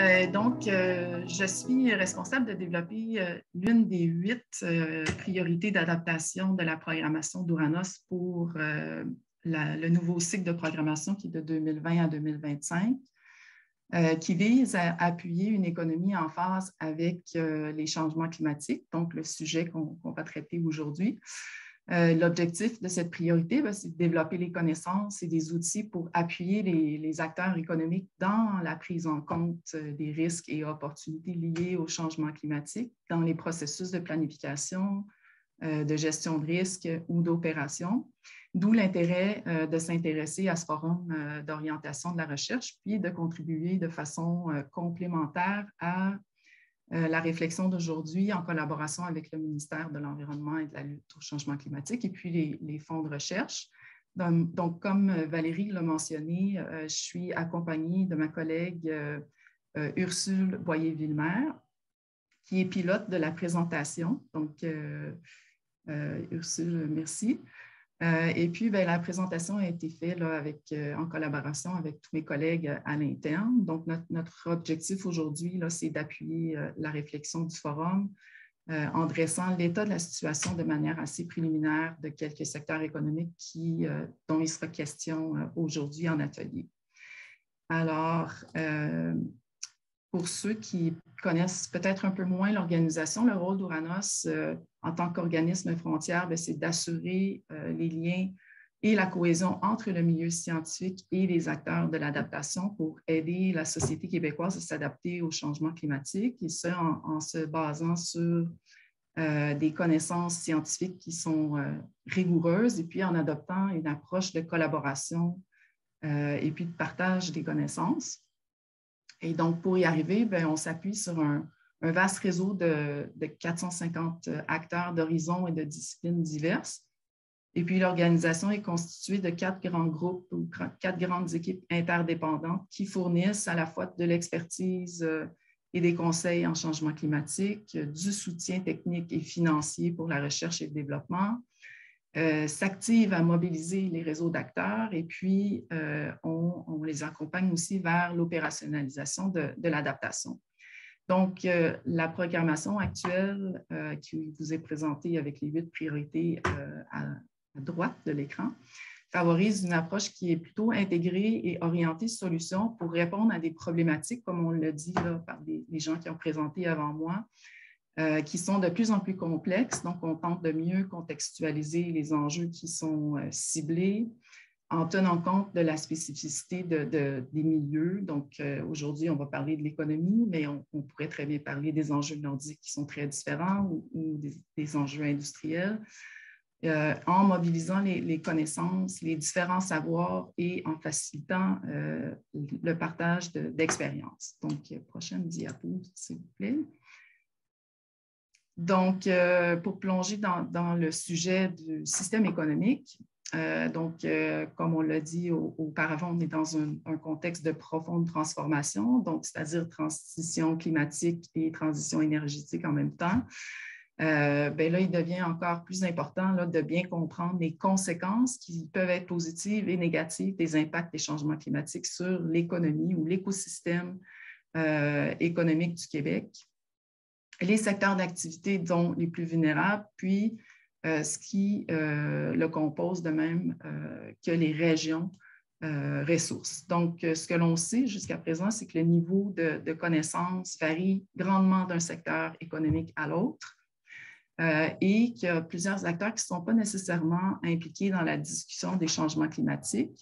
Je suis responsable de développer l'une des 8 priorités d'adaptation de la programmation d'Ouranos pour le nouveau cycle de programmation qui est de 2020 à 2025, qui vise à appuyer une économie en phase avec les changements climatiques, donc le sujet qu'on va traiter aujourd'hui. L'objectif de cette priorité, c'est de développer les connaissances et des outils pour appuyer les acteurs économiques dans la prise en compte des risques et opportunités liés au changement climatique dans les processus de planification, de gestion de risques ou d'opération, d'où l'intérêt de s'intéresser à ce forum d'orientation de la recherche, puis de contribuer de façon complémentaire à la réflexion d'aujourd'hui en collaboration avec le ministère de l'Environnement et de la lutte au changement climatique et puis les fonds de recherche. Donc comme Valérie l'a mentionné, je suis accompagnée de ma collègue Ursule Boyer-Villemer, qui est pilote de la présentation. Donc, Ursule, merci. Et puis, la présentation a été faite là, en collaboration avec tous mes collègues à l'interne. Donc, notre objectif aujourd'hui, c'est d'appuyer la réflexion du forum en dressant l'état de la situation de manière assez préliminaire de quelques secteurs économiques dont il sera question aujourd'hui en atelier. Alors, pour ceux qui connaissent peut-être un peu moins l'organisation, le rôle d'Ouranos en tant qu'organisme frontière, c'est d'assurer les liens et la cohésion entre le milieu scientifique et les acteurs de l'adaptation pour aider la société québécoise à s'adapter au changement climatique, et ce, en se basant sur des connaissances scientifiques qui sont rigoureuses et puis en adoptant une approche de collaboration et puis de partage des connaissances. Et donc, pour y arriver, on s'appuie sur un vaste réseau de 450 acteurs d'horizons et de disciplines diverses. Et puis, l'organisation est constituée de 4 grands groupes ou 4 grandes équipes interdépendantes qui fournissent à la fois de l'expertise et des conseils en changement climatique, du soutien technique et financier pour la recherche et le développement, s'active à mobiliser les réseaux d'acteurs et puis on les accompagne aussi vers l'opérationnalisation de l'adaptation. Donc, la programmation actuelle qui vous est présentée avec les 8 priorités à droite de l'écran favorise une approche qui est plutôt intégrée et orientée solutions pour répondre à des problématiques, comme on l'a dit là, par les gens qui ont présenté avant moi, qui sont de plus en plus complexes. Donc, on tente de mieux contextualiser les enjeux qui sont ciblés en tenant compte de la spécificité des milieux. Donc, aujourd'hui, on va parler de l'économie, mais on pourrait très bien parler des enjeux nordiques qui sont très différents ou des enjeux industriels, en mobilisant les connaissances, les différents savoirs et en facilitant le partage d'expériences. Donc, prochaine diapo, s'il vous plaît. Donc, pour plonger dans le sujet du système économique, comme on l'a dit auparavant, on est dans un contexte de profonde transformation, donc c'est-à-dire transition climatique et transition énergétique en même temps. Là, il devient encore plus important là, de bien comprendre les conséquences qui peuvent être positives et négatives des impacts des changements climatiques sur l'économie ou l'écosystème économique du Québec, les secteurs d'activité dont les plus vulnérables, puis ce qui le compose de même que les régions ressources. Donc, ce que l'on sait jusqu'à présent, c'est que le niveau de connaissance varie grandement d'un secteur économique à l'autre et qu'il y a plusieurs acteurs qui ne sont pas nécessairement impliqués dans la discussion des changements climatiques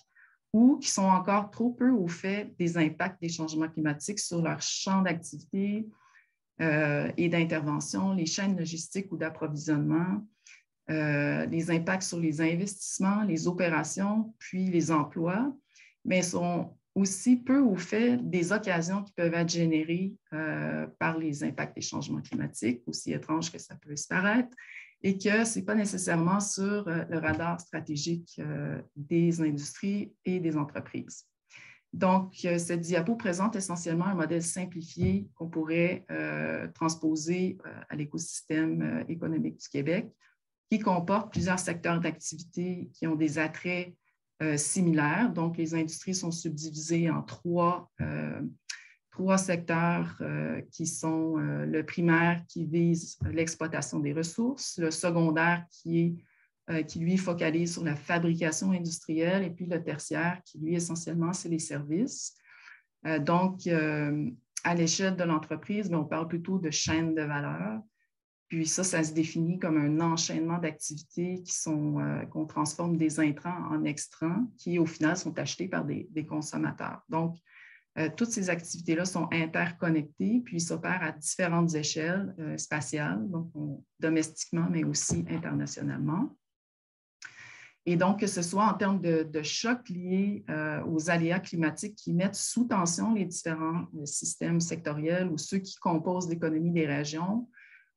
ou qui sont encore trop peu au fait des impacts des changements climatiques sur leur champ d'activité et d'intervention, les chaînes logistiques ou d'approvisionnement, les impacts sur les investissements, les opérations, puis les emplois, mais sont aussi peu au fait des occasions qui peuvent être générées par les impacts des changements climatiques, aussi étrange que ça peut se paraître, et que ce n'est pas nécessairement sur le radar stratégique des industries et des entreprises. Donc, cette diapo présente essentiellement un modèle simplifié qu'on pourrait transposer à l'écosystème économique du Québec, qui comporte plusieurs secteurs d'activité qui ont des attraits similaires. Donc, les industries sont subdivisées en trois 3 secteurs qui sont le primaire qui vise l'exploitation des ressources, le secondaire qui lui focalise sur la fabrication industrielle et puis le tertiaire qui lui essentiellement c'est les services. Donc, à l'échelle de l'entreprise, on parle plutôt de chaîne de valeur. Puis ça se définit comme un enchaînement d'activités qu'on transforme des intrants en extrants qui, au final, sont achetés par des consommateurs. Donc, toutes ces activités-là sont interconnectées, puis s'opèrent à différentes échelles spatiales, donc domestiquement, mais aussi internationalement. Et donc, que ce soit en termes de chocs liés aux aléas climatiques qui mettent sous tension les différents systèmes sectoriels ou ceux qui composent l'économie des régions,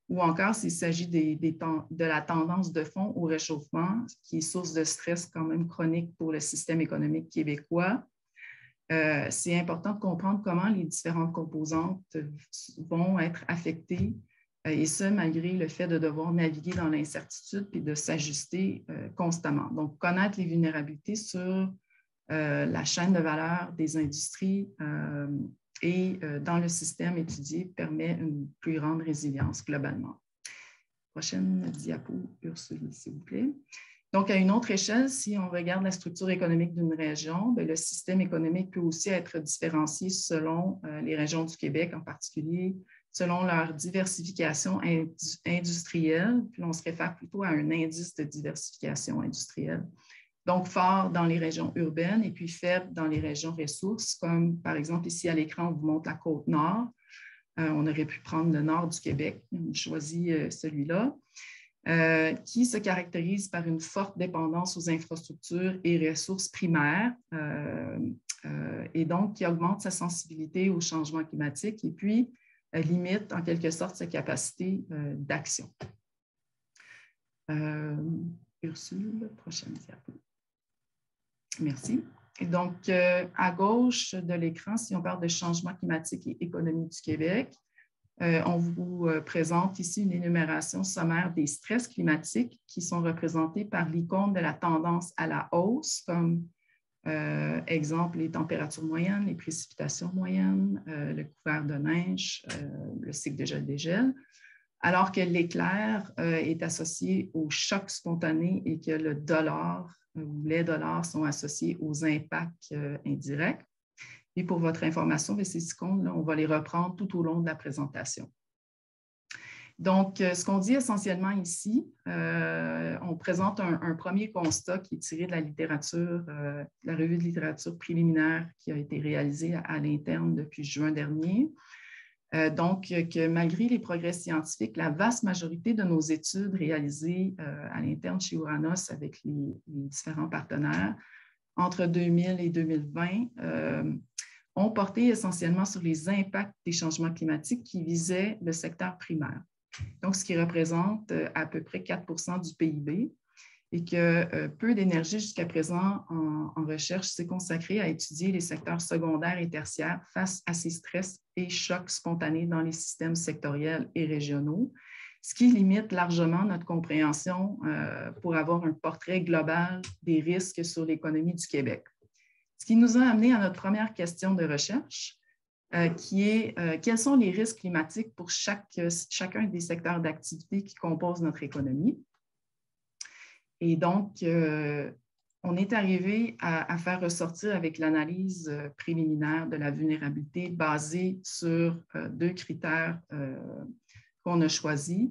ou encore s'il s'agit de la tendance de fond au réchauffement, qui est source de stress quand même chronique pour le système économique québécois. C'est important de comprendre comment les différentes composantes vont être affectées, et ce, malgré le fait de devoir naviguer dans l'incertitude et de s'ajuster constamment. Donc, connaître les vulnérabilités sur la chaîne de valeur des industries et dans le système étudié permet une plus grande résilience globalement. Prochaine diapo, Ursule, s'il vous plaît. Donc, à une autre échelle, si on regarde la structure économique d'une région, bien, le système économique peut aussi être différencié selon les régions du Québec, en particulier selon leur diversification industrielle. Puis on se réfère plutôt à un indice de diversification industrielle. Donc, fort dans les régions urbaines et puis faible dans les régions ressources, comme par exemple ici à l'écran, on vous montre la Côte-Nord. On aurait pu prendre le nord du Québec, on a choisi celui-là. Qui se caractérise par une forte dépendance aux infrastructures et ressources primaires et donc qui augmente sa sensibilité au changement climatique et puis limite en quelque sorte sa capacité d'action. Ursule, prochaine diapo. Merci. Et donc, à gauche de l'écran, si on parle de changement climatique et économie du Québec, on vous présente ici une énumération sommaire des stress climatiques qui sont représentés par l'icône de la tendance à la hausse, comme exemple les températures moyennes, les précipitations moyennes, le couvert de neige, le cycle de gel-dégel, alors que l'éclair est associé au choc spontané et que le dollar ou les dollars sont associés aux impacts indirects. Et pour votre information, ces icônes, on va les reprendre tout au long de la présentation. Donc, ce qu'on dit essentiellement ici, on présente un premier constat qui est tiré de la littérature, la revue de littérature préliminaire qui a été réalisée à l'interne depuis juin dernier. Donc, que malgré les progrès scientifiques, la vaste majorité de nos études réalisées à l'interne chez Ouranos avec les différents partenaires entre 2000 et 2020 ont porté essentiellement sur les impacts des changements climatiques qui visaient le secteur primaire. Donc, ce qui représente à peu près 4 % du PIB et que peu d'énergie jusqu'à présent en recherche s'est consacrée à étudier les secteurs secondaires et tertiaires face à ces stress et chocs spontanés dans les systèmes sectoriels et régionaux, ce qui limite largement notre compréhension pour avoir un portrait global des risques sur l'économie du Québec. Ce qui nous a amené à notre première question de recherche, qui est quels sont les risques climatiques pour chacun des secteurs d'activité qui composent notre économie. Et donc, on est arrivé à faire ressortir avec l'analyse préliminaire de la vulnérabilité basée sur 2 critères qu'on a choisis.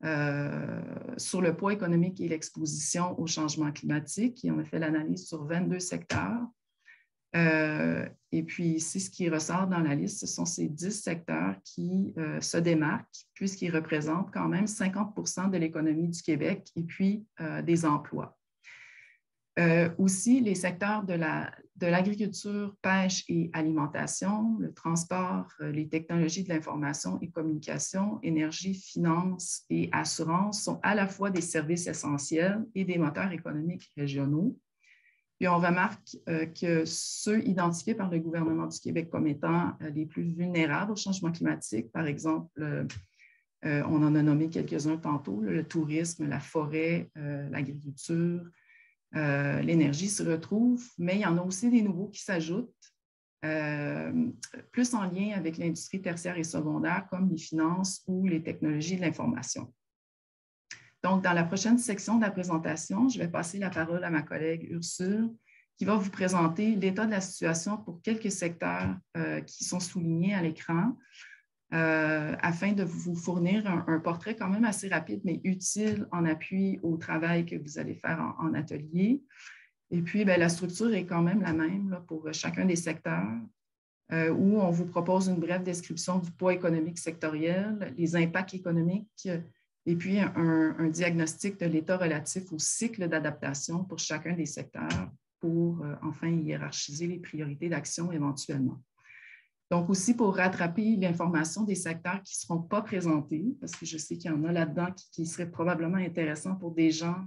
Sur le poids économique et l'exposition au changement climatique. Et on a fait l'analyse sur 22 secteurs. Et puis ici, ce qui ressort dans la liste, ce sont ces 10 secteurs qui se démarquent puisqu'ils représentent quand même 50 % de l'économie du Québec et puis des emplois. Aussi, les secteurs de l'agriculture, pêche et alimentation, le transport, les technologies de l'information et communication, énergie, finance et assurance sont à la fois des services essentiels et des moteurs économiques régionaux. Puis on remarque que ceux identifiés par le gouvernement du Québec comme étant les plus vulnérables au changement climatique, par exemple, on en a nommé quelques-uns tantôt, le tourisme, la forêt, l'agriculture, l'énergie se retrouvent, mais il y en a aussi des nouveaux qui s'ajoutent, plus en lien avec l'industrie tertiaire et secondaire, comme les finances ou les technologies de l'information. Donc, dans la prochaine section de la présentation, je vais passer la parole à ma collègue Ursule, qui va vous présenter l'état de la situation pour quelques secteurs qui sont soulignés à l'écran, afin de vous fournir un portrait quand même assez rapide, mais utile en appui au travail que vous allez faire en atelier. Et puis, bien, la structure est quand même la même là, pour chacun des secteurs, où on vous propose une brève description du poids économique sectoriel, les impacts économiques, et puis un diagnostic de l'état relatif au cycle d'adaptation pour chacun des secteurs pour enfin hiérarchiser les priorités d'action éventuellement. Donc aussi pour rattraper l'information des secteurs qui ne seront pas présentés, parce que je sais qu'il y en a là-dedans qui seraient probablement intéressants pour des gens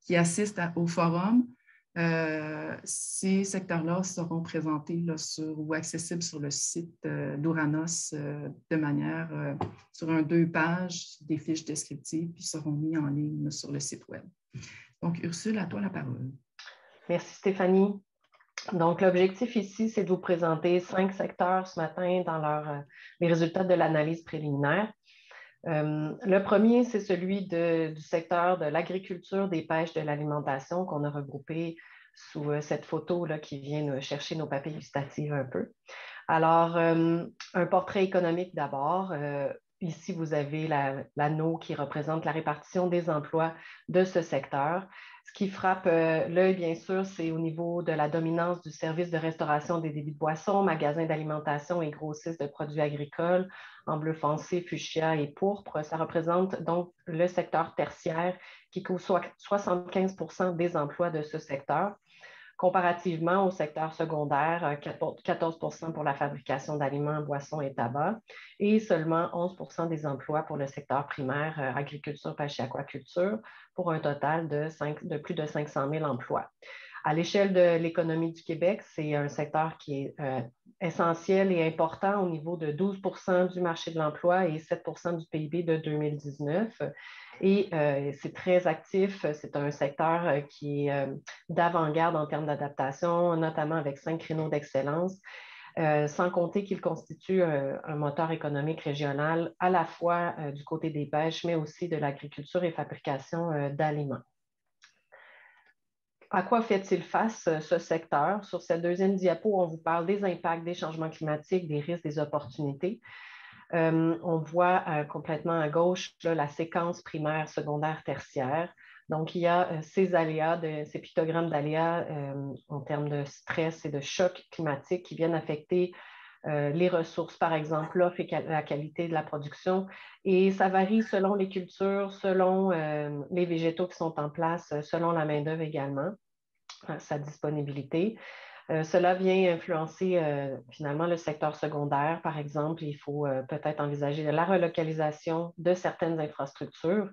qui assistent au forum. Ces secteurs-là seront présentés là, ou accessibles sur le site d'Ouranos de manière sur 2 pages, des fiches descriptives, puis seront mis en ligne là, sur le site Web. Donc, Ursule, à toi la parole. Merci Stéphanie. Donc, l'objectif ici, c'est de vous présenter 5 secteurs ce matin dans les résultats de l'analyse préliminaire. Le premier, c'est celui du secteur de l'agriculture, des pêches, de l'alimentation qu'on a regroupé sous cette photo là, qui vient chercher nos papiers illustratifs un peu. Alors, un portrait économique d'abord. Ici, vous avez l'anneau qui représente la répartition des emplois de ce secteur. Ce qui frappe l'œil, bien sûr, c'est au niveau de la dominance du service de restauration des débits de boissons, magasins d'alimentation et grossistes de produits agricoles en bleu foncé, fuchsia et pourpre. Ça représente donc le secteur tertiaire qui couvre 75% des emplois de ce secteur, comparativement au secteur secondaire, 14% pour la fabrication d'aliments, boissons et tabac, et seulement 11% des emplois pour le secteur primaire, agriculture, pêche et aquaculture, pour un total de plus de 500 000 emplois. À l'échelle de l'économie du Québec, c'est un secteur qui est essentiel et important au niveau de 12% du marché de l'emploi et 7% du PIB de 2019. Et c'est très actif. C'est un secteur qui est d'avant-garde en termes d'adaptation, notamment avec 5 créneaux d'excellence, sans compter qu'il constitue un moteur économique régional à la fois du côté des pêches, mais aussi de l'agriculture et fabrication d'aliments. À quoi fait-il face, ce secteur? Sur cette deuxième diapo, on vous parle des impacts des changements climatiques, des risques, des opportunités. On voit complètement à gauche là, la séquence primaire, secondaire, tertiaire. Donc, il y a ces aléas, ces pictogrammes d'aléas en termes de stress et de choc climatique qui viennent affecter les ressources, par exemple, l'offre et la qualité de la production. Et ça varie selon les cultures, selon les végétaux qui sont en place, selon la main-d'œuvre également, sa disponibilité. Cela vient influencer finalement le secteur secondaire. Par exemple, il faut peut-être envisager la relocalisation de certaines infrastructures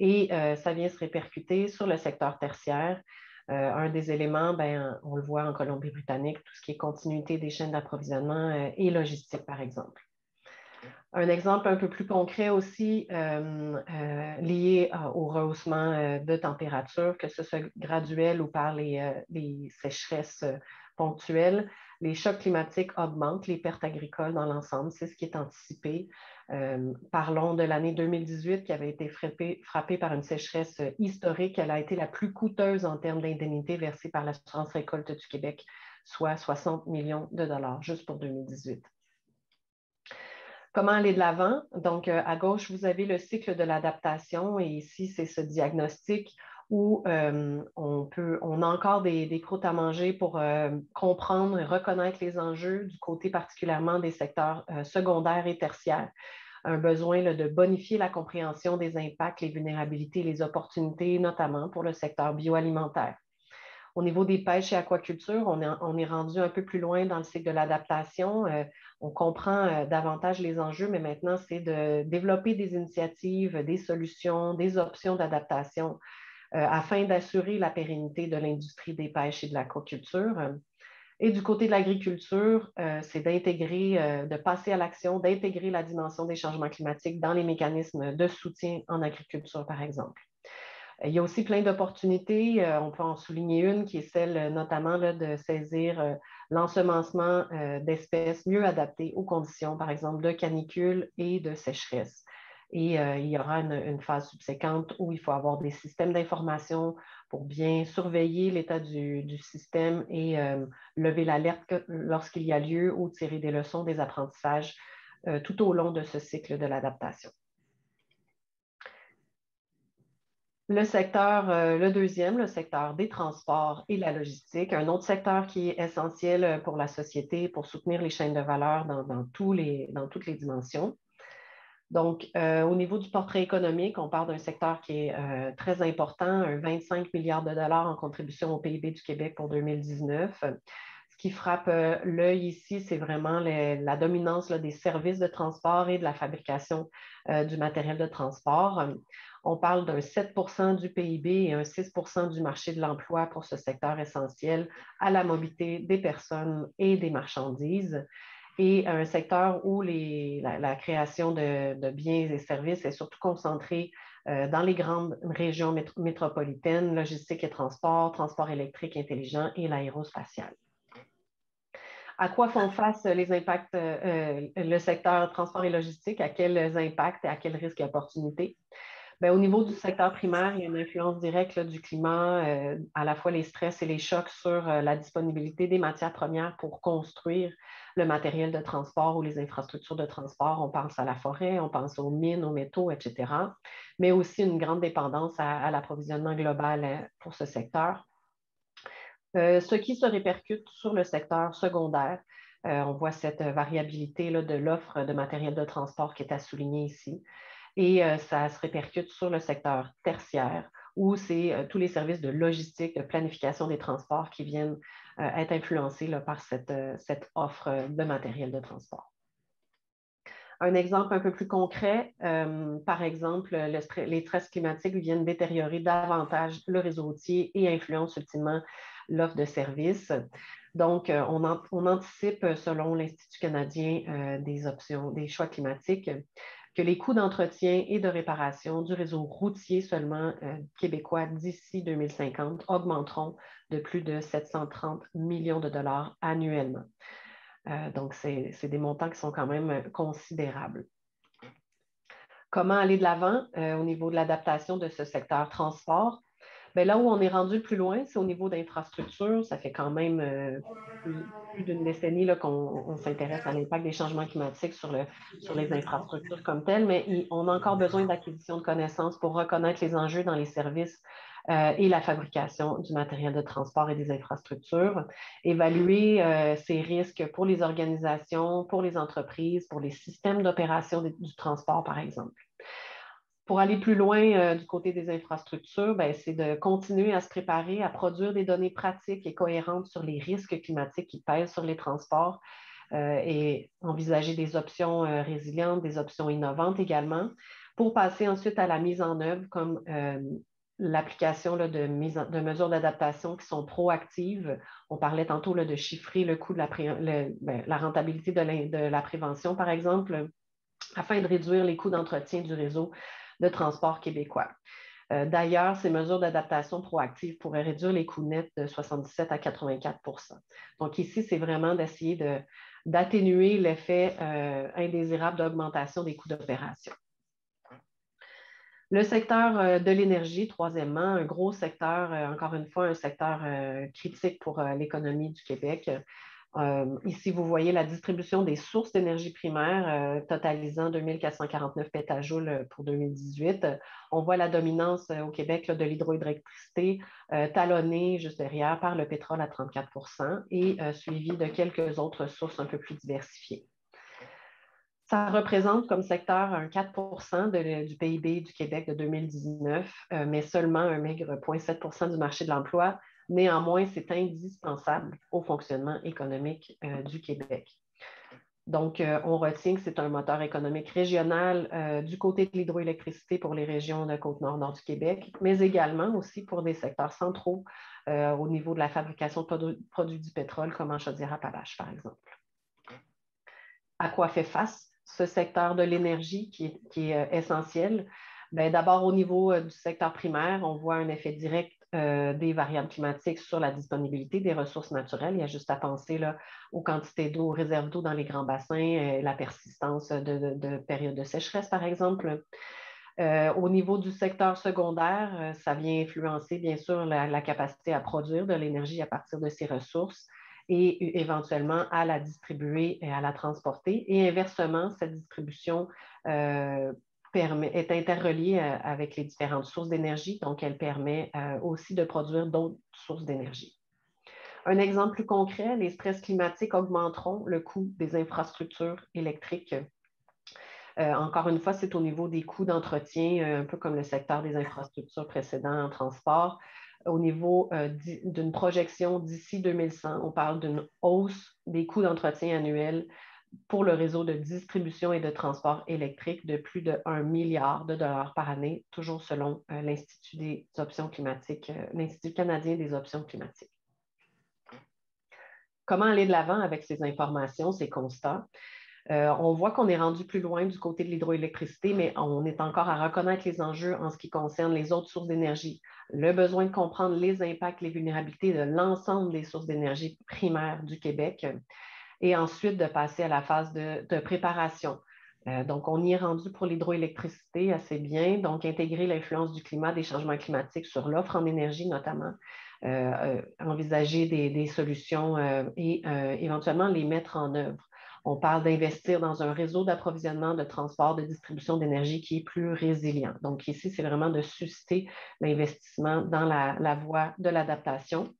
et ça vient se répercuter sur le secteur tertiaire. Un des éléments, on le voit en Colombie-Britannique, tout ce qui est continuité des chaînes d'approvisionnement et logistique, par exemple. Un exemple un peu plus concret aussi lié au rehaussement de température, que ce soit graduel ou par les sécheresses ponctuelles. Les chocs climatiques augmentent les pertes agricoles dans l'ensemble. C'est ce qui est anticipé. Parlons de l'année 2018 qui avait été frappée par une sécheresse historique. Elle a été la plus coûteuse en termes d'indemnités versées par l'Assurance récolte du Québec, soit 60 millions de dollars juste pour 2018. Comment aller de l'avant? Donc, à gauche, vous avez le cycle de l'adaptation et ici, c'est ce diagnostic où on a encore des croûtes à manger pour comprendre et reconnaître les enjeux du côté particulièrement des secteurs secondaires et tertiaires. Un besoin là, de bonifier la compréhension des impacts, les vulnérabilités, les opportunités, notamment pour le secteur bioalimentaire. Au niveau des pêches et aquaculture, on est rendu un peu plus loin dans le cycle de l'adaptation. On comprend davantage les enjeux, mais maintenant, c'est de développer des initiatives, des solutions, des options d'adaptation afin d'assurer la pérennité de l'industrie des pêches et de l'aquaculture. Et du côté de l'agriculture, c'est d'intégrer, de passer à l'action, d'intégrer la dimension des changements climatiques dans les mécanismes de soutien en agriculture, par exemple. Il y a aussi plein d'opportunités. On peut en souligner une qui est celle notamment là, de saisir l'ensemencement d'espèces mieux adaptées aux conditions, par exemple, de canicule et de sécheresse. Et il y aura une phase subséquente où il faut avoir des systèmes d'information pour bien surveiller l'état du système et lever l'alerte lorsqu'il y a lieu ou tirer des leçons des apprentissages tout au long de ce cycle de l'adaptation. Le secteur, le deuxième, le secteur des transports et la logistique, un autre secteur qui est essentiel pour la société, pour soutenir les chaînes de valeur dans toutes les dimensions. Donc, au niveau du portrait économique, on parle d'un secteur qui est très important, 25 milliards de dollars en contribution au PIB du Québec pour 2019. Ce qui frappe l'œil ici, c'est vraiment la dominance des services de transport et de la fabrication du matériel de transport. On parle d'un 7 du PIB et un 6 du marché de l'emploi pour ce secteur essentiel à la mobilité des personnes et des marchandises. Et un secteur où la création de biens et services est surtout concentrée dans les grandes régions métropolitaines, logistique et transport électrique intelligent et l'aérospatial. À quoi font face les impacts, le secteur transport et logistique, à quels impacts et à quels risques et opportunités? Bien, au niveau du secteur primaire, il y a une influence directe du climat, à la fois les stress et les chocs sur la disponibilité des matières premières pour construire le matériel de transport ou les infrastructures de transport. On pense à la forêt, on pense aux mines, aux métaux, etc. Mais aussi une grande dépendance à l'approvisionnement global pour ce secteur. Ce qui se répercute sur le secteur secondaire. On voit cette variabilité de l'offre de matériel de transport qui est à souligner ici. Et ça se répercute sur le secteur tertiaire, où c'est tous les services de logistique, de planification des transports qui viennent être influencés par cette offre de matériel de transport. Un exemple un peu plus concret, par exemple, les stress climatiques viennent détériorer davantage le réseau routier et influencent ultimement l'offre de services. Donc, on anticipe, selon l'Institut canadien des choix climatiques, que les coûts d'entretien et de réparation du réseau routier seulement québécois d'ici 2050 augmenteront de plus de 730 millions de dollars annuellement. Donc, c'est des montants qui sont quand même considérables. Comment aller de l'avant au niveau de l'adaptation de ce secteur transport? Bien, là où on est rendu le plus loin, c'est au niveau d'infrastructures. Ça fait quand même plus d'une décennie qu'on s'intéresse à l'impact des changements climatiques sur les infrastructures comme telles, mais on a encore besoin d'acquisition de connaissances pour reconnaître les enjeux dans les services et la fabrication du matériel de transport et des infrastructures, évaluer ces risques pour les organisations, pour les entreprises, pour les systèmes d'opération du transport, par exemple. Pour aller plus loin du côté des infrastructures, c'est de continuer à se préparer à produire des données pratiques et cohérentes sur les risques climatiques qui pèsent sur les transports et envisager des options résilientes, des options innovantes également, pour passer ensuite à la mise en œuvre comme l'application de mesures d'adaptation qui sont proactives. On parlait tantôt de chiffrer le coût de la rentabilité de la prévention, par exemple, afin de réduire les coûts d'entretien du réseau de transport québécois. D'ailleurs, ces mesures d'adaptation proactive pourraient réduire les coûts nets de 77 à 84 %. Donc ici, c'est vraiment d'essayer d'atténuer l'effet indésirable d'augmentation des coûts d'opération. Le secteur de l'énergie, troisièmement, un gros secteur, encore une fois, un secteur critique pour l'économie du Québec. Ici, vous voyez la distribution des sources d'énergie primaire totalisant 2449 pétajoules pour 2018. On voit la dominance au Québec de l'hydroélectricité talonnée juste derrière par le pétrole à 34 % et suivi de quelques autres sources un peu plus diversifiées. Ça représente comme secteur un 4 % du PIB du Québec de 2019, mais seulement un maigre 0,7 % du marché de l'emploi. Néanmoins, c'est indispensable au fonctionnement économique du Québec. Donc, on retient que c'est un moteur économique régional du côté de l'hydroélectricité pour les régions de Côte-Nord du Québec, mais également aussi pour des secteurs centraux au niveau de la fabrication de produits du pétrole, comme en Chaudière-Appalaches, par exemple. À quoi fait face ce secteur de l'énergie qui est essentiel? D'abord, au niveau du secteur primaire, on voit un effet direct des variables climatiques sur la disponibilité des ressources naturelles. Il y a juste à penser là, aux quantités d'eau, aux réserves d'eau dans les grands bassins, la persistance de périodes de sécheresse, par exemple. Au niveau du secteur secondaire, ça vient influencer, bien sûr, la capacité à produire de l'énergie à partir de ces ressources et éventuellement à la distribuer et à la transporter. Et inversement, cette distribution est interreliée avec les différentes sources d'énergie, donc elle permet aussi de produire d'autres sources d'énergie. Un exemple plus concret, les stress climatiques augmenteront le coût des infrastructures électriques. Encore une fois, c'est au niveau des coûts d'entretien, un peu comme le secteur des infrastructures précédent en transport. Au niveau d'une projection d'ici 2100, on parle d'une hausse des coûts d'entretien annuels pour le réseau de distribution et de transport électrique de plus de 1 milliard de dollars par année, toujours selon l'Institut des options climatiques, l'Institut canadien des options climatiques. Comment aller de l'avant avec ces informations, ces constats? On voit qu'on est rendu plus loin du côté de l'hydroélectricité, mais on est encore à reconnaître les enjeux en ce qui concerne les autres sources d'énergie. Le besoin de comprendre les impacts, les vulnérabilités de l'ensemble des sources d'énergie primaires du Québec et ensuite de passer à la phase de préparation. Donc, on y est rendu pour l'hydroélectricité assez bien. Donc, intégrer l'influence du climat, des changements climatiques sur l'offre en énergie notamment, envisager des solutions et éventuellement les mettre en œuvre. On parle d'investir dans un réseau d'approvisionnement, de transport, de distribution d'énergie qui est plus résilient. Donc ici, c'est vraiment de susciter l'investissement dans la voie de l'adaptation.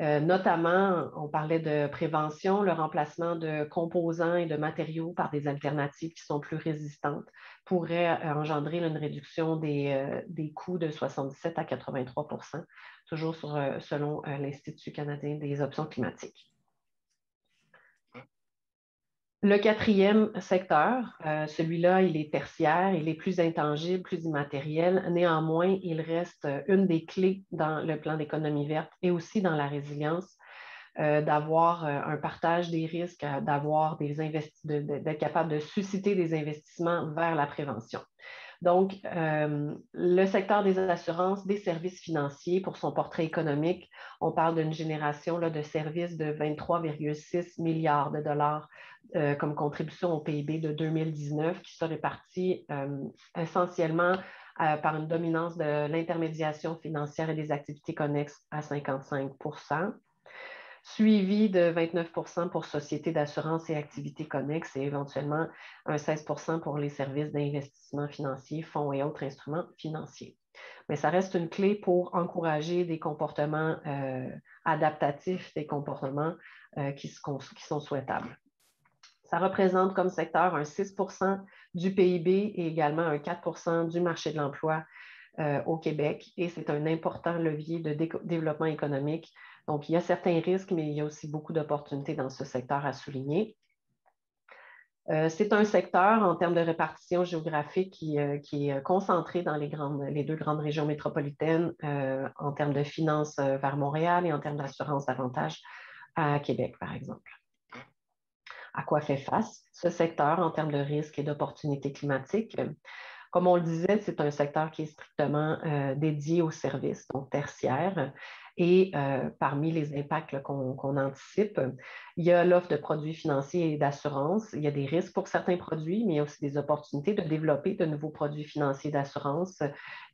Notamment, on parlait de prévention, le remplacement de composants et de matériaux par des alternatives qui sont plus résistantes pourrait engendrer une réduction des coûts de 77 à 83 %, toujours selon l'Institut canadien des options climatiques. Le quatrième secteur, celui-là, il est tertiaire, il est plus intangible, plus immatériel. Néanmoins, il reste une des clés dans le plan d'économie verte et aussi dans la résilience, d'avoir un partage des risques, d'être capable de susciter des investissements vers la prévention. Donc, le secteur des assurances, des services financiers, pour son portrait économique, on parle d'une génération là, de services de 23,6 milliards de dollars comme contribution au PIB de 2019, qui sera répartie essentiellement par une dominance de l'intermédiation financière et des activités connexes à 55 %, suivi de 29 % pour sociétés d'assurance et activités connexes et éventuellement un 16 % pour les services d'investissement financier, fonds et autres instruments financiers. Mais ça reste une clé pour encourager des comportements adaptatifs, des comportements qui sont souhaitables. Ça représente comme secteur un 6 % du PIB et également un 4 % du marché de l'emploi au Québec et c'est un important levier de développement économique. Donc, il y a certains risques, mais il y a aussi beaucoup d'opportunités dans ce secteur à souligner. C'est un secteur en termes de répartition géographique qui est concentré dans les deux grandes régions métropolitaines en termes de finances vers Montréal et en termes d'assurance davantage à Québec, par exemple. À quoi fait face ce secteur en termes de risques et d'opportunités climatiques? Comme on le disait, c'est un secteur qui est strictement dédié aux services, donc tertiaires. Et parmi les impacts qu'on anticipe, il y a l'offre de produits financiers et d'assurance. Il y a des risques pour certains produits, mais il y a aussi des opportunités de développer de nouveaux produits financiers d'assurance.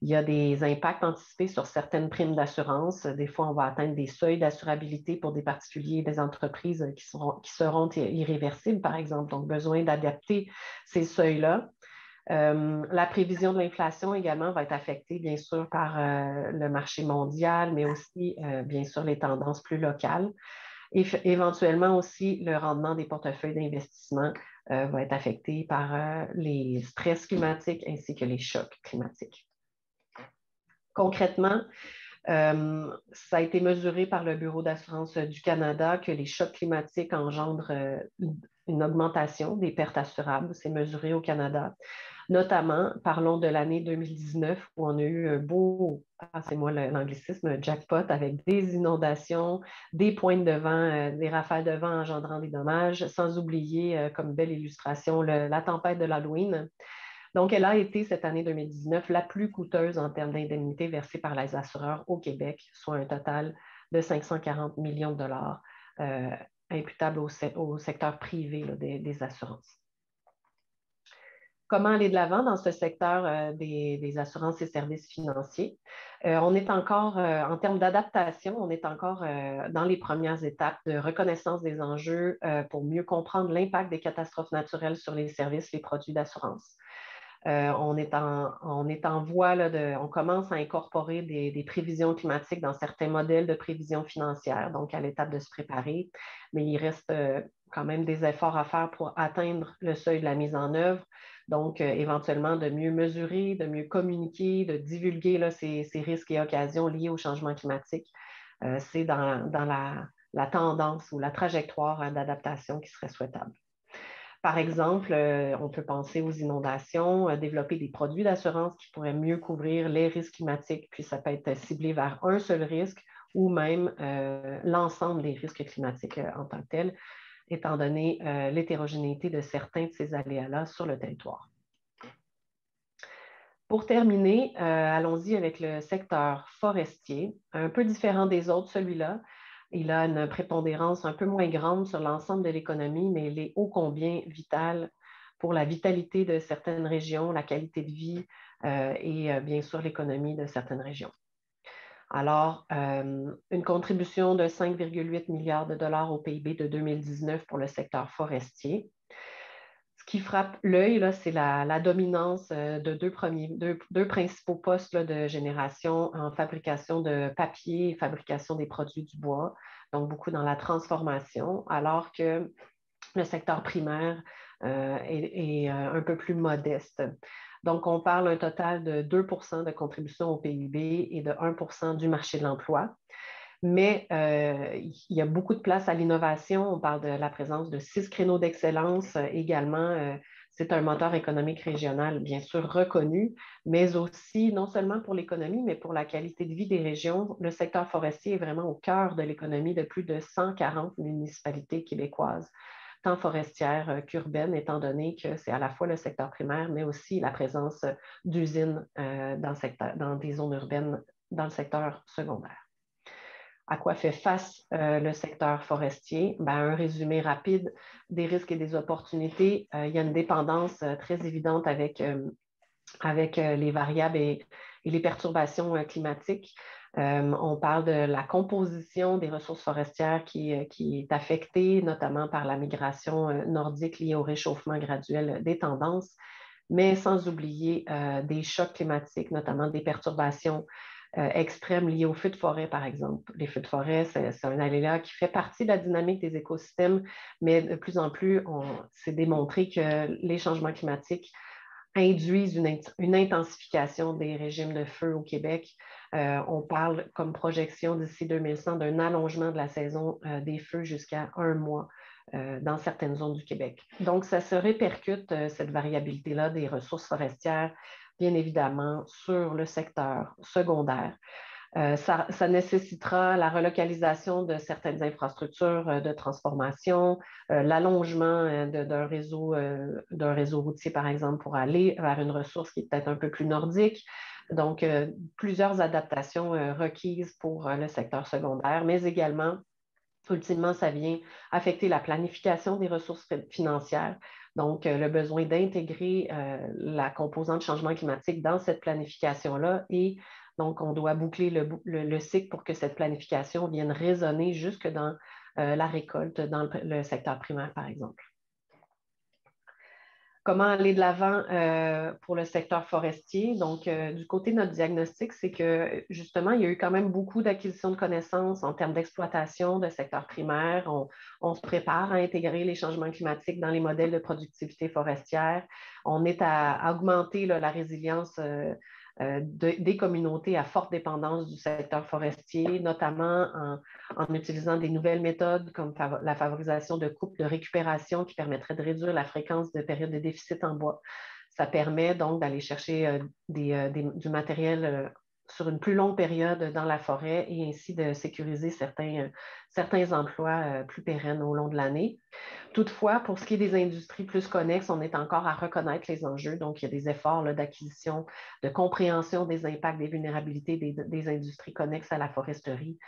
Il y a des impacts anticipés sur certaines primes d'assurance. Des fois, on va atteindre des seuils d'assurabilité pour des particuliers et des entreprises qui seront irréversibles, par exemple. Donc, besoin d'adapter ces seuils-là. La prévision de l'inflation également va être affectée, bien sûr, par le marché mondial, mais aussi, bien sûr, les tendances plus locales. Et éventuellement aussi, le rendement des portefeuilles d'investissement va être affecté par les stress climatiques ainsi que les chocs climatiques. Concrètement, ça a été mesuré par le Bureau d'assurance du Canada que les chocs climatiques engendrent une augmentation des pertes assurables. C'est mesuré au Canada. Notamment, parlons de l'année 2019 où on a eu un beau, passez-moi l'anglicisme, jackpot avec des inondations, des pointes de vent, des rafales de vent engendrant des dommages, sans oublier comme belle illustration la tempête de l'Halloween. Donc, elle a été, cette année 2019, la plus coûteuse en termes d'indemnités versées par les assureurs au Québec, soit un total de 540 millions de dollars imputables au secteur privé là, des assurances. Comment aller de l'avant dans ce secteur des assurances et services financiers? On est encore, en termes d'adaptation, on est encore dans les premières étapes de reconnaissance des enjeux pour mieux comprendre l'impact des catastrophes naturelles sur les services, les produits d'assurance. On est en voie, là, on commence à incorporer des prévisions climatiques dans certains modèles de prévision financière, donc à l'étape de se préparer, mais il reste quand même des efforts à faire pour atteindre le seuil de la mise en œuvre. Donc, éventuellement, de mieux mesurer, de mieux communiquer, de divulguer là, ces risques et occasions liés au changement climatique. C'est dans la tendance ou la trajectoire d'adaptation qui serait souhaitable. Par exemple, on peut penser aux inondations, développer des produits d'assurance qui pourraient mieux couvrir les risques climatiques, puis ça peut être ciblé vers un seul risque ou même l'ensemble des risques climatiques en tant que tel, étant donné l'hétérogénéité de certains de ces aléas-là sur le territoire. Pour terminer, allons-y avec le secteur forestier, un peu différent des autres, celui-là. Il a une prépondérance un peu moins grande sur l'ensemble de l'économie, mais il est ô combien vital pour la vitalité de certaines régions, la qualité de vie et bien sûr l'économie de certaines régions. Alors, une contribution de 5,8 milliards de dollars au PIB de 2019 pour le secteur forestier. Ce qui frappe l'œil, c'est la dominance de deux principaux postes là, de génération en fabrication de papier et fabrication des produits du bois, donc beaucoup dans la transformation, alors que le secteur primaire est un peu plus modeste. Donc, on parle un total de 2 de contribution au PIB et de 1 du marché de l'emploi. Mais il y a beaucoup de place à l'innovation. On parle de la présence de 6 créneaux d'excellence également. C'est un moteur économique régional, bien sûr, reconnu, mais aussi, non seulement pour l'économie, mais pour la qualité de vie des régions. Le secteur forestier est vraiment au cœur de l'économie de plus de 140 municipalités québécoises, tant forestières qu'urbaines, étant donné que c'est à la fois le secteur primaire, mais aussi la présence d'usines dans des zones urbaines dans le secteur secondaire. À quoi fait face le secteur forestier? Un résumé rapide des risques et des opportunités. Il y a une dépendance très évidente avec les variables et les perturbations climatiques. On parle de la composition des ressources forestières qui est affectée notamment par la migration nordique liée au réchauffement graduel des tendances, mais sans oublier des chocs climatiques, notamment des perturbations extrêmes liées aux feux de forêt, par exemple. Les feux de forêt, c'est un aléa qui fait partie de la dynamique des écosystèmes, mais de plus en plus, c'est démontré que les changements climatiques induisent une intensification des régimes de feu au Québec. On parle comme projection d'ici 2100 d'un allongement de la saison des feux jusqu'à 1 mois dans certaines zones du Québec. Donc, ça se répercute, cette variabilité-là des ressources forestières, bien évidemment, sur le secteur secondaire. Ça nécessitera la relocalisation de certaines infrastructures de transformation, l'allongement d'un réseau routier, par exemple, pour aller vers une ressource qui est peut-être un peu plus nordique. Donc, plusieurs adaptations requises pour le secteur secondaire, mais également, ultimement, ça vient affecter la planification des ressources financières. Donc, le besoin d'intégrer la composante changement climatique dans cette planification-là et donc, on doit boucler le cycle pour que cette planification vienne résonner jusque dans la récolte dans le secteur primaire, par exemple. Comment aller de l'avant pour le secteur forestier? Donc, du côté de notre diagnostic, c'est que justement, il y a eu quand même beaucoup d'acquisition de connaissances en termes d'exploitation de secteur primaire. On se prépare à intégrer les changements climatiques dans les modèles de productivité forestière. On est à augmenter la résilience des communautés à forte dépendance du secteur forestier, notamment en utilisant des nouvelles méthodes comme la favorisation de coupes de récupération qui permettraient de réduire la fréquence de périodes de déficit en bois. Ça permet donc d'aller chercher du matériel sur une plus longue période dans la forêt et ainsi de sécuriser certains emplois plus pérennes au long de l'année. Toutefois, pour ce qui est des industries plus connexes, on est encore à reconnaître les enjeux. Donc, il y a des efforts d'acquisition, de compréhension des impacts des vulnérabilités des industries connexes à la foresterie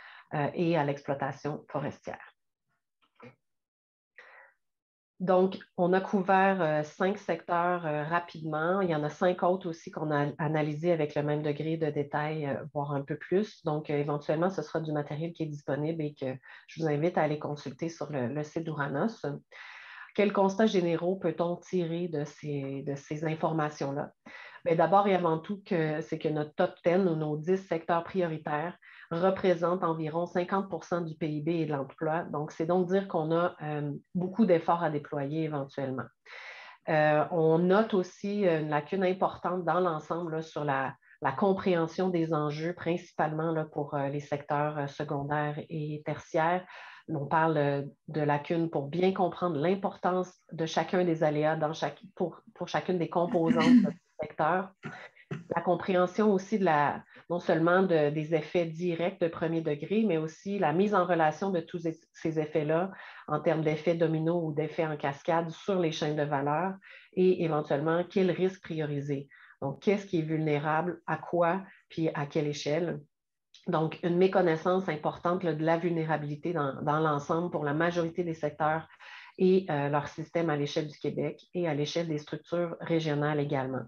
et à l'exploitation forestière. Donc, on a couvert 5 secteurs rapidement. Il y en a 5 autres aussi qu'on a analysés avec le même degré de détail, voire un peu plus. Donc, éventuellement, ce sera du matériel qui est disponible et que je vous invite à aller consulter sur le site d'Ouranos. Quels constats généraux peut-on tirer de ces informations-là? D'abord et avant tout, c'est que notre top 10 ou nos 10 secteurs prioritaires représentent environ 50% du PIB et de l'emploi. Donc, c'est donc dire qu'on a beaucoup d'efforts à déployer éventuellement. On note aussi une lacune importante dans l'ensemble sur la compréhension des enjeux, principalement là, pour les secteurs secondaires et tertiaires. On parle de lacunes pour bien comprendre l'importance de chacun des aléas pour chacune des composantes du secteur. La compréhension aussi non seulement des effets directs de premier degré, mais aussi la mise en relation de tous ces effets-là en termes d'effets dominos ou d'effets en cascade sur les chaînes de valeur et éventuellement quels risques prioriser. Donc, qu'est-ce qui est vulnérable, à quoi, puis à quelle échelle. Donc, une méconnaissance importante de la vulnérabilité dans l'ensemble pour la majorité des secteurs et leur système à l'échelle du Québec et à l'échelle des structures régionales également.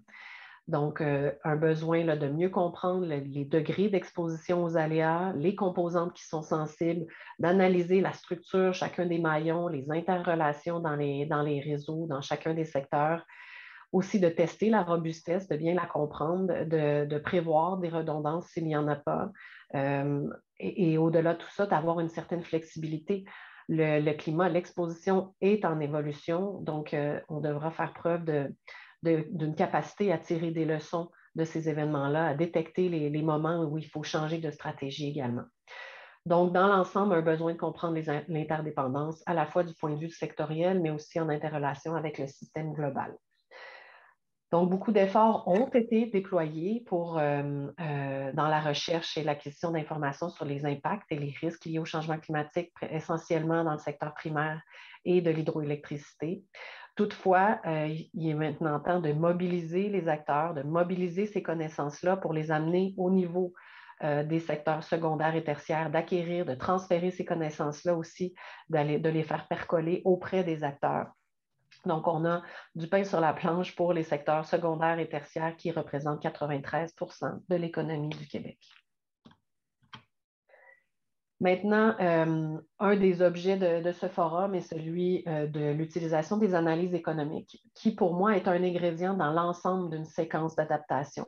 Donc, un besoin là, de mieux comprendre les degrés d'exposition aux aléas, les composantes qui sont sensibles, d'analyser la structure, chacun des maillons, les interrelations dans les réseaux, dans chacun des secteurs. Aussi de tester la robustesse, de bien la comprendre, de prévoir des redondances s'il n'y en a pas. Et au-delà de tout ça, d'avoir une certaine flexibilité. Le climat, l'exposition est en évolution, donc on devra faire preuve d'une capacité à tirer des leçons de ces événements-là, à détecter les moments où il faut changer de stratégie également. Donc, dans l'ensemble, un besoin de comprendre l'interdépendance, à la fois du point de vue sectoriel, mais aussi en interrelation avec le système global. Donc, beaucoup d'efforts ont été déployés dans la recherche et l'acquisition d'informations sur les impacts et les risques liés au changement climatique, essentiellement dans le secteur primaire et de l'hydroélectricité. Toutefois, il est maintenant temps de mobiliser les acteurs, de mobiliser ces connaissances-là pour les amener au niveau des secteurs secondaires et tertiaires, d'acquérir, de transférer ces connaissances-là aussi, de les faire percoler auprès des acteurs. Donc, on a du pain sur la planche pour les secteurs secondaires et tertiaires qui représentent 93% de l'économie du Québec. Maintenant, un des objets de ce forum est celui de l'utilisation des analyses économiques, qui pour moi est un ingrédient dans l'ensemble d'une séquence d'adaptation.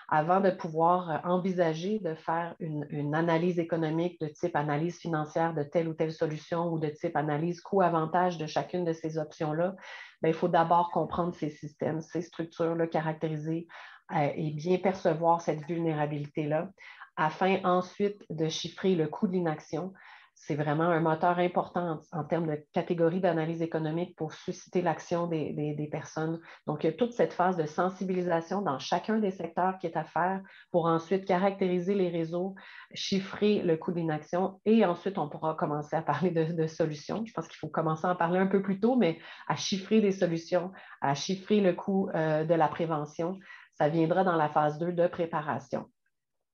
Avant de pouvoir envisager de faire une analyse économique de type analyse financière de telle ou telle solution ou de type analyse coût-avantage de chacune de ces options-là, il faut d'abord comprendre ces systèmes, ces structures-là caractérisées et bien percevoir cette vulnérabilité-là afin ensuite de chiffrer le coût de l'inaction. C'est vraiment un moteur important en termes de catégorie d'analyse économique pour susciter l'action des personnes. Donc, il y a toute cette phase de sensibilisation dans chacun des secteurs qui est à faire pour ensuite caractériser les réseaux, chiffrer le coût de l'inaction et ensuite, on pourra commencer à parler de solutions. Je pense qu'il faut commencer à en parler un peu plus tôt, mais à chiffrer des solutions, à chiffrer le coût de la prévention. Ça viendra dans la phase 2 de préparation.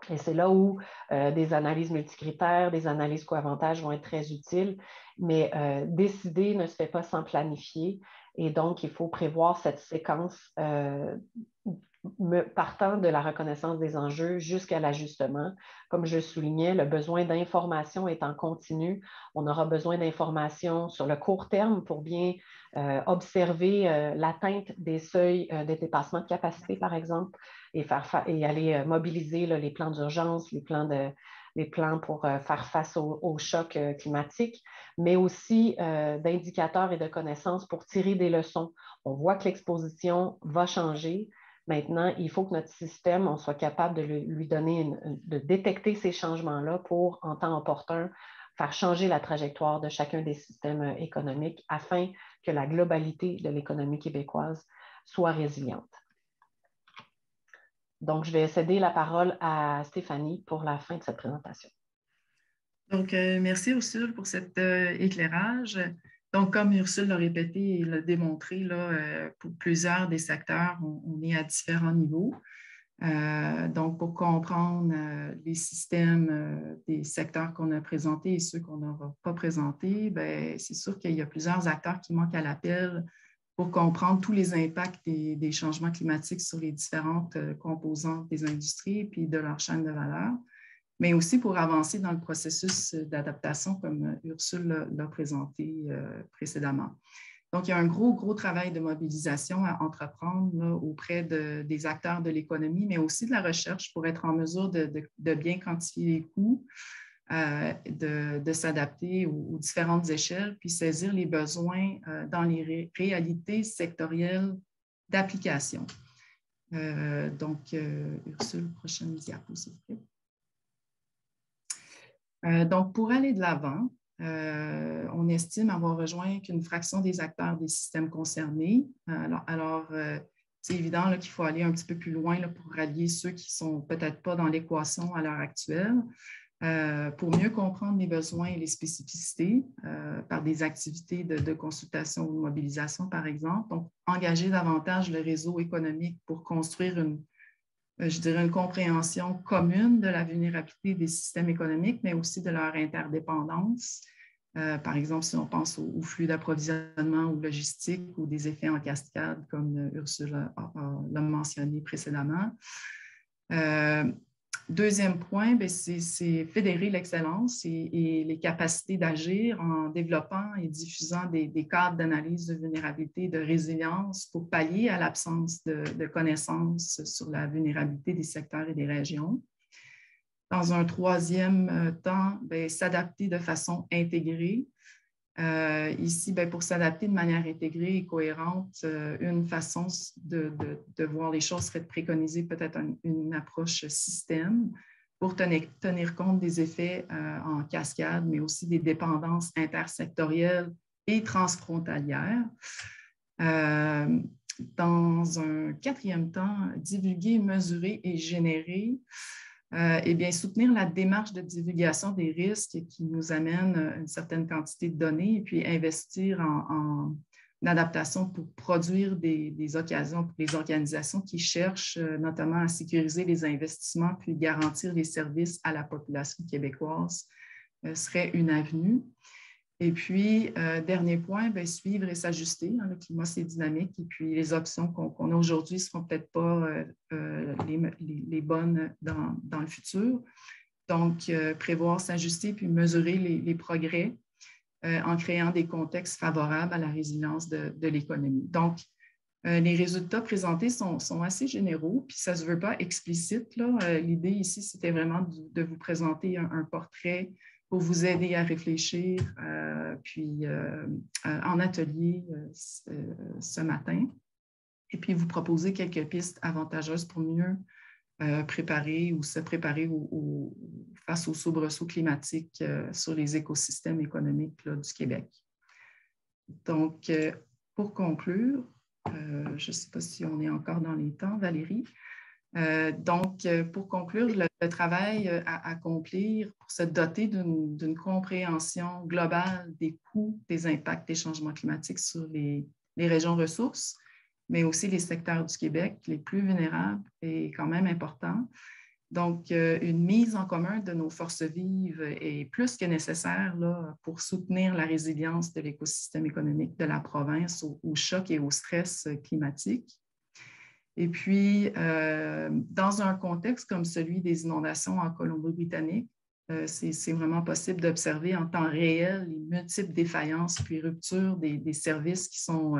Et c'est là où des analyses multicritères, des analyses coût-avantage vont être très utiles, mais décider ne se fait pas sans planifier. Et donc, il faut prévoir cette séquence partant de la reconnaissance des enjeux jusqu'à l'ajustement. Comme je le soulignais, le besoin d'information est en continu. On aura besoin d'informations sur le court terme pour bien observer l'atteinte des seuils de dépassement de capacité, par exemple, et aller mobiliser les plans d'urgence, les plans pour faire face au choc climatique, mais aussi d'indicateurs et de connaissances pour tirer des leçons. On voit que l'exposition va changer. Maintenant, il faut que notre système, on soit capable de lui donner, de détecter ces changements-là pour, en temps opportun, faire changer la trajectoire de chacun des systèmes économiques afin que la globalité de l'économie québécoise soit résiliente. Donc, je vais céder la parole à Stéphanie pour la fin de cette présentation. Donc, merci Ursule pour cet éclairage. Donc, comme Ursule l'a répété et l'a démontré, là, pour plusieurs des secteurs, on est à différents niveaux. Donc, pour comprendre les systèmes des secteurs qu'on a présentés et ceux qu'on n'aura pas présentés, bien, c'est sûr qu'il y a plusieurs acteurs qui manquent à l'appel pour comprendre tous les impacts des changements climatiques sur les différentes composantes des industries et de leur chaîne de valeur, mais aussi pour avancer dans le processus d'adaptation comme Ursule l'a présenté précédemment. Donc, il y a un gros travail de mobilisation à entreprendre là, auprès des acteurs de l'économie, mais aussi de la recherche pour être en mesure de bien quantifier les coûts, de s'adapter aux différentes échelles, puis saisir les besoins dans les réalités sectorielles d'application. Donc, Ursule, prochaine diapo, s'il vous plaît. Donc, pour aller de l'avant, on estime avoir rejoint qu'une fraction des acteurs des systèmes concernés. C'est évident qu'il faut aller un petit peu plus loin là, pour rallier ceux qui ne sont peut-être pas dans l'équation à l'heure actuelle, pour mieux comprendre les besoins et les spécificités par des activités de consultation ou de mobilisation, par exemple. Donc, engager davantage le réseau économique pour construire une compréhension commune de la vulnérabilité des systèmes économiques, mais aussi de leur interdépendance. Par exemple, si on pense aux flux d'approvisionnement ou logistique ou des effets en cascade, comme Ursule l'a mentionné précédemment. Deuxième point, c'est fédérer l'excellence et les capacités d'agir en développant et diffusant des cadres d'analyse de vulnérabilité et de résilience pour pallier à l'absence de connaissances sur la vulnérabilité des secteurs et des régions. Dans un troisième temps, s'adapter de façon intégrée. Ici, pour s'adapter de manière intégrée et cohérente, une façon de voir les choses serait de préconiser peut-être une approche système pour tenir compte des effets en cascade, mais aussi des dépendances intersectorielles et transfrontalières. Dans un quatrième temps, divulguer, mesurer et générer. Soutenir la démarche de divulgation des risques qui nous amène une certaine quantité de données et puis investir en adaptation pour produire des occasions pour les organisations qui cherchent notamment à sécuriser les investissements puis garantir les services à la population québécoise serait une avenue. Et puis, dernier point, suivre et s'ajuster. Le climat, c'est dynamique. Et puis, les options qu'on a aujourd'hui ne seront peut-être pas les bonnes dans le futur. Donc, prévoir, s'ajuster, puis mesurer les progrès en créant des contextes favorables à la résilience de l'économie. Donc, les résultats présentés sont assez généraux, puis ça ne se veut pas explicite. L'idée ici, c'était vraiment de vous présenter un portrait pour vous aider à réfléchir, en atelier ce matin, et puis vous proposer quelques pistes avantageuses pour mieux préparer ou se préparer face aux soubresauts climatiques sur les écosystèmes économiques du Québec. Donc, pour conclure, je ne sais pas si on est encore dans les temps, Valérie. Donc, pour conclure, le travail à accomplir pour se doter d'une compréhension globale des coûts, des impacts des changements climatiques sur les régions ressources, mais aussi les secteurs du Québec les plus vulnérables est quand même important. Donc, une mise en commun de nos forces vives est plus que nécessaire là, pour soutenir la résilience de l'écosystème économique de la province aux chocs et au stress climatique. Et puis, dans un contexte comme celui des inondations en Colombie-Britannique, c'est vraiment possible d'observer en temps réel les multiples défaillances puis ruptures des services qui sont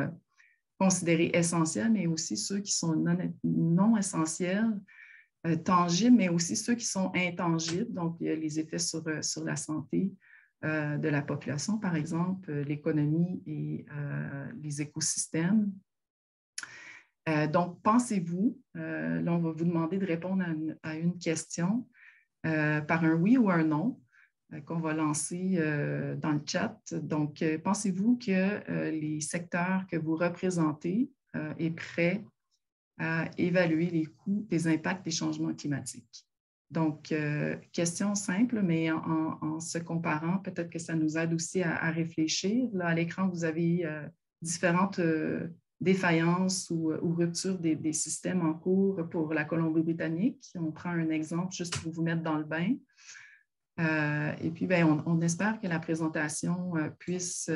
considérés essentiels, mais aussi ceux qui sont non essentiels, tangibles, mais aussi ceux qui sont intangibles, donc les effets sur la santé de la population, par exemple, l'économie et les écosystèmes. Donc, pensez-vous, là, on va vous demander de répondre à une question par un oui ou un non qu'on va lancer dans le chat. Donc, pensez-vous que les secteurs que vous représentez est prêt à évaluer les coûts des impacts des changements climatiques. Donc, question simple, mais en se comparant, peut-être que ça nous aide aussi à réfléchir. Là, à l'écran, vous avez différentes défaillances ou ruptures des systèmes en cours pour la Colombie-Britannique. On prend un exemple juste pour vous mettre dans le bain. Et puis, bien, on espère que la présentation puisse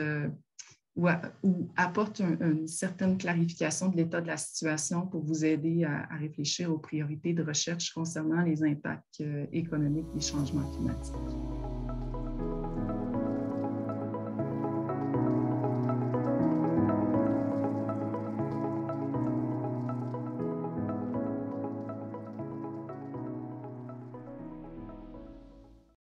ou apporte une certaine clarification de l'état de la situation pour vous aider à réfléchir aux priorités de recherche concernant les impacts économiques des changements climatiques.